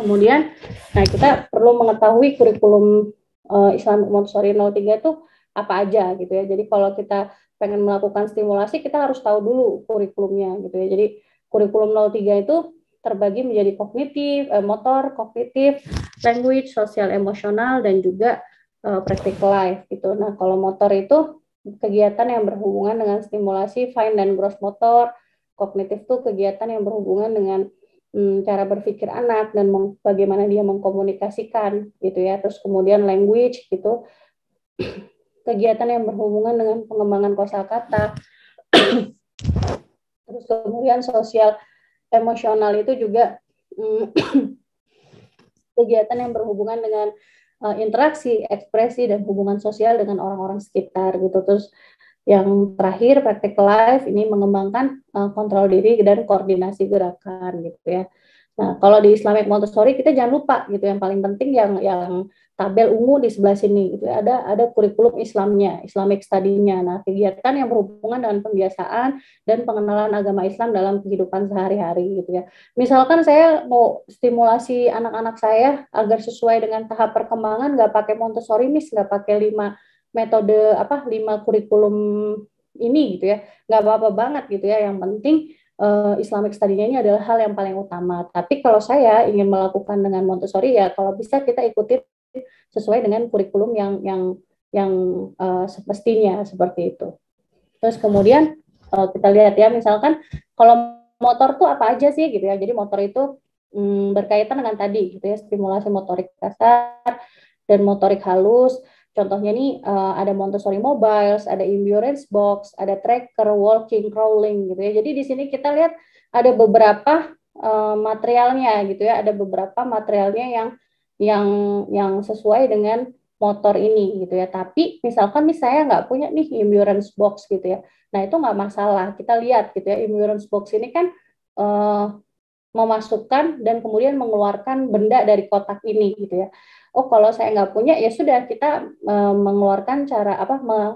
kemudian, nah kita perlu mengetahui kurikulum Islamic Montessori 03 itu apa aja gitu ya. Jadi kalau kita pengen melakukan stimulasi, kita harus tahu dulu kurikulumnya gitu ya. Jadi kurikulum 03 itu terbagi menjadi kognitif, motor, kognitif, language, sosial, emosional, dan juga practical life gitu. Nah, kalau motor itu kegiatan yang berhubungan dengan stimulasi fine dan gross motor, kognitif itu kegiatan yang berhubungan dengan cara berpikir anak dan bagaimana dia mengkomunikasikan gitu ya. Terus kemudian language gitu, kegiatan yang berhubungan dengan pengembangan kosakata. Terus kemudian sosial emosional itu juga kegiatan yang berhubungan dengan interaksi, ekspresi, dan hubungan sosial dengan orang-orang sekitar gitu. Terus yang terakhir practical life ini mengembangkan kontrol diri dan koordinasi gerakan gitu ya. Nah, kalau di Islamic Montessori kita jangan lupa gitu, yang paling penting yang tabel ungu di sebelah sini itu ada kurikulum Islamnya, Islamic study-nya. Nah, kegiatan yang berhubungan dengan pembiasaan dan pengenalan agama Islam dalam kehidupan sehari-hari gitu ya. Misalkan saya mau stimulasi anak-anak saya agar sesuai dengan tahap perkembangan, nggak pakai Montessori Miss, nggak pakai 5 kurikulum ini gitu ya, nggak apa-apa banget gitu ya. Yang penting Islamic study-nya ini adalah hal yang paling utama. Tapi kalau saya ingin melakukan dengan Montessori ya kalau bisa kita ikuti sesuai dengan kurikulum yang semestinya seperti itu. Terus kemudian kita lihat ya, misalkan kalau motor tuh apa aja sih gitu ya. Jadi motor itu berkaitan dengan tadi gitu ya, stimulasi motorik kasar dan motorik halus. Contohnya nih ada Montessori Mobiles, ada endurance box, ada tracker, walking, crawling gitu ya. Jadi di sini kita lihat ada beberapa materialnya gitu ya, ada beberapa materialnya yang sesuai dengan motor ini gitu ya. Tapi misalkan saya nggak punya nih endurance box gitu ya. Nah itu nggak masalah. Kita lihat gitu ya, endurance box ini kan memasukkan dan kemudian mengeluarkan benda dari kotak ini gitu ya. Oh kalau saya nggak punya ya sudah, kita mengeluarkan cara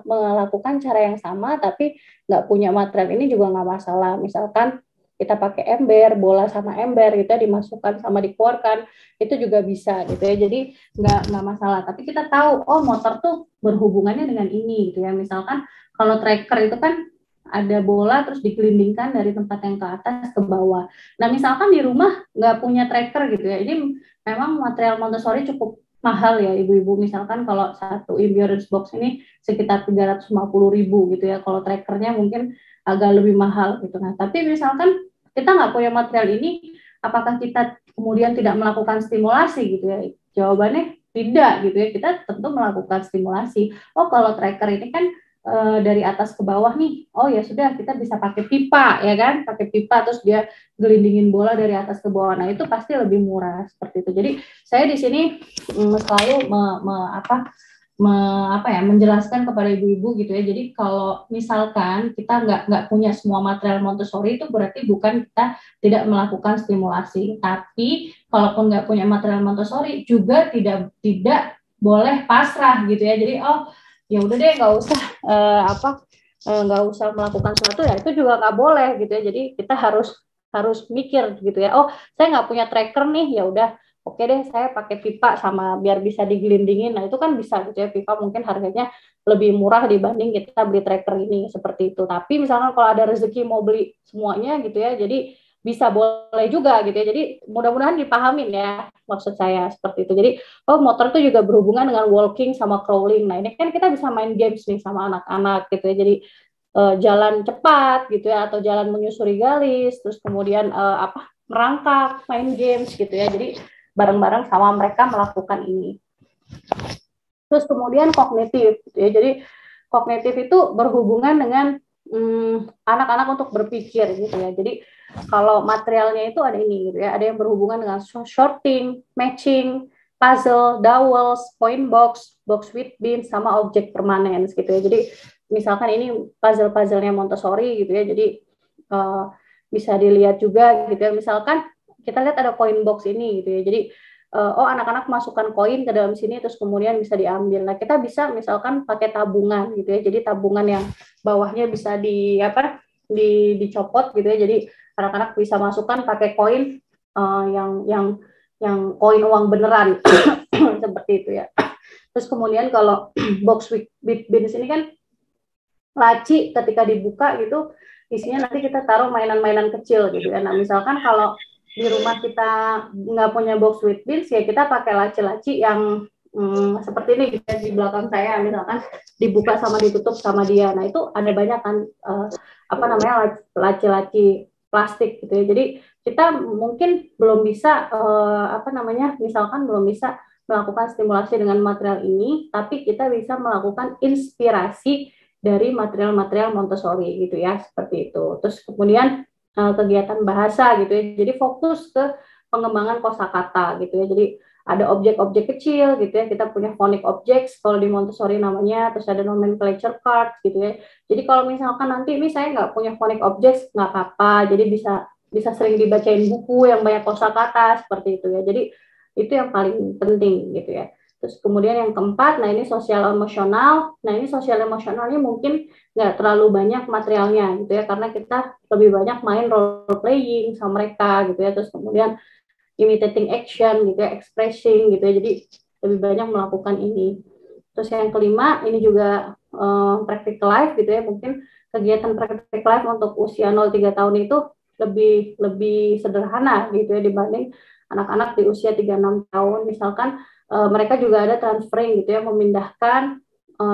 melakukan cara yang sama tapi nggak punya material ini juga nggak masalah. Misalkan kita pakai ember, bola sama ember gitu ya, dimasukkan sama dikeluarkan itu juga bisa gitu ya. Jadi nggak masalah. Tapi kita tahu oh motor tuh berhubungannya dengan ini gitu ya. Misalkan kalau tracker itu kan ada bola terus digelindingkan dari tempat yang ke atas ke bawah. Nah, misalkan di rumah nggak punya tracker gitu ya, ini memang material Montessori cukup mahal ya ibu-ibu. Misalkan kalau satu endurance box ini sekitar 350.000 gitu ya, kalau trackernya mungkin agak lebih mahal gitu. Nah, tapi misalkan kita nggak punya material ini, apakah kita kemudian tidak melakukan stimulasi gitu ya? Jawabannya tidak gitu ya, kita tentu melakukan stimulasi. Oh kalau tracker ini kan dari atas ke bawah nih, oh ya sudah kita bisa pakai pipa ya kan, pakai pipa terus dia gelindingin bola dari atas ke bawah. Nah itu pasti lebih murah seperti itu. Jadi saya di sini selalu menjelaskan kepada ibu-ibu gitu ya. Jadi kalau misalkan kita nggak punya semua material Montessori itu berarti bukan kita tidak melakukan stimulasi. Tapi kalaupun nggak punya material Montessori juga tidak boleh pasrah gitu ya. Jadi ya udah deh nggak usah nggak usah melakukan sesuatu ya, itu juga nggak boleh gitu ya. Jadi kita harus mikir gitu ya. Oh saya nggak punya tracker nih, ya udah oke deh saya pakai pipa sama biar bisa digelindingin. Nah itu kan bisa gitu ya, pipa mungkin harganya lebih murah dibanding kita beli tracker ini seperti itu. Tapi misalkan kalau ada rezeki mau beli semuanya gitu ya, jadi bisa boleh juga gitu ya. Jadi mudah-mudahan dipahamin ya maksud saya seperti itu. Jadi motor itu juga berhubungan dengan walking sama crawling. Nah ini kan kita bisa main games nih sama anak-anak gitu ya. Jadi jalan cepat gitu ya, atau jalan menyusuri garis, terus kemudian merangkak, main games gitu ya. Jadi bareng-bareng sama mereka melakukan ini. Terus kemudian kognitif gitu ya. Jadi kognitif itu berhubungan dengan anak-anak untuk berpikir gitu ya. Jadi kalau materialnya itu ada ini gitu ya, ada yang berhubungan dengan sorting, matching, puzzle, dowels, point box, box with beans, sama objek permanen gitu ya. Jadi misalkan ini puzzle-puzzlenya Montessori gitu ya, jadi bisa dilihat juga gitu ya. Misalkan kita lihat ada coin box ini gitu ya, jadi anak-anak masukkan koin ke dalam sini terus kemudian bisa diambil. Nah kita bisa misalkan pakai tabungan gitu ya, jadi tabungan yang bawahnya bisa dicopot gitu ya, jadi anak-anak bisa masukkan pakai koin yang yang koin uang beneran seperti itu ya. Terus kemudian kalau box with beans ini kan laci ketika dibuka gitu isinya nanti kita taruh mainan-mainan kecil gitu ya. Nah misalkan kalau di rumah kita nggak punya box with beans ya kita pakai laci-laci yang seperti ini gitu di belakang saya misalkan dibuka sama ditutup sama dia. Nah itu ada banyak kan apa namanya laci-laci plastik gitu ya. Jadi kita mungkin belum bisa apa namanya misalkan belum bisa melakukan stimulasi dengan material ini, tapi kita bisa melakukan inspirasi dari material-material Montessori gitu ya, seperti itu. Terus kemudian kegiatan bahasa gitu ya. Jadi fokus ke pengembangan kosakata gitu ya. Jadi ada objek-objek kecil gitu ya. Kita punya phonic objects kalau di Montessori namanya, terus ada nomenclature cards gitu ya. Jadi kalau misalkan nanti ini saya nggak punya phonic objects nggak apa-apa. Jadi bisa sering dibacain buku yang banyak kosakata seperti itu ya. Jadi itu yang paling penting gitu ya. Terus kemudian yang keempat, nah ini sosial emosional. Nah ini sosial emosionalnya mungkin nggak terlalu banyak materialnya gitu ya, karena kita lebih banyak main role playing sama mereka gitu ya. Terus kemudian imitating action gitu ya, expressing gitu ya. Jadi lebih banyak melakukan ini. Terus yang kelima, ini juga practical life gitu ya. Mungkin kegiatan practical life untuk usia 0-3 tahun itu lebih sederhana gitu ya dibanding anak-anak di usia 3-6 tahun. Misalkan mereka juga ada transferring gitu ya, memindahkan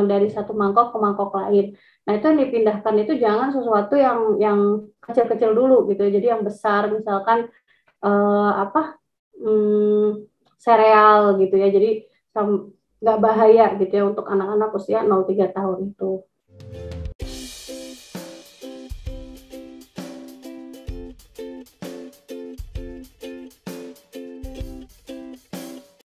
dari satu mangkok ke mangkok lain. Nah itu yang dipindahkan itu jangan sesuatu yang kecil-kecil dulu gitu ya. Jadi yang besar misalkan apa sereal gitu ya. Jadi nggak bahaya gitu ya untuk anak-anak usia 0-3 tahun itu.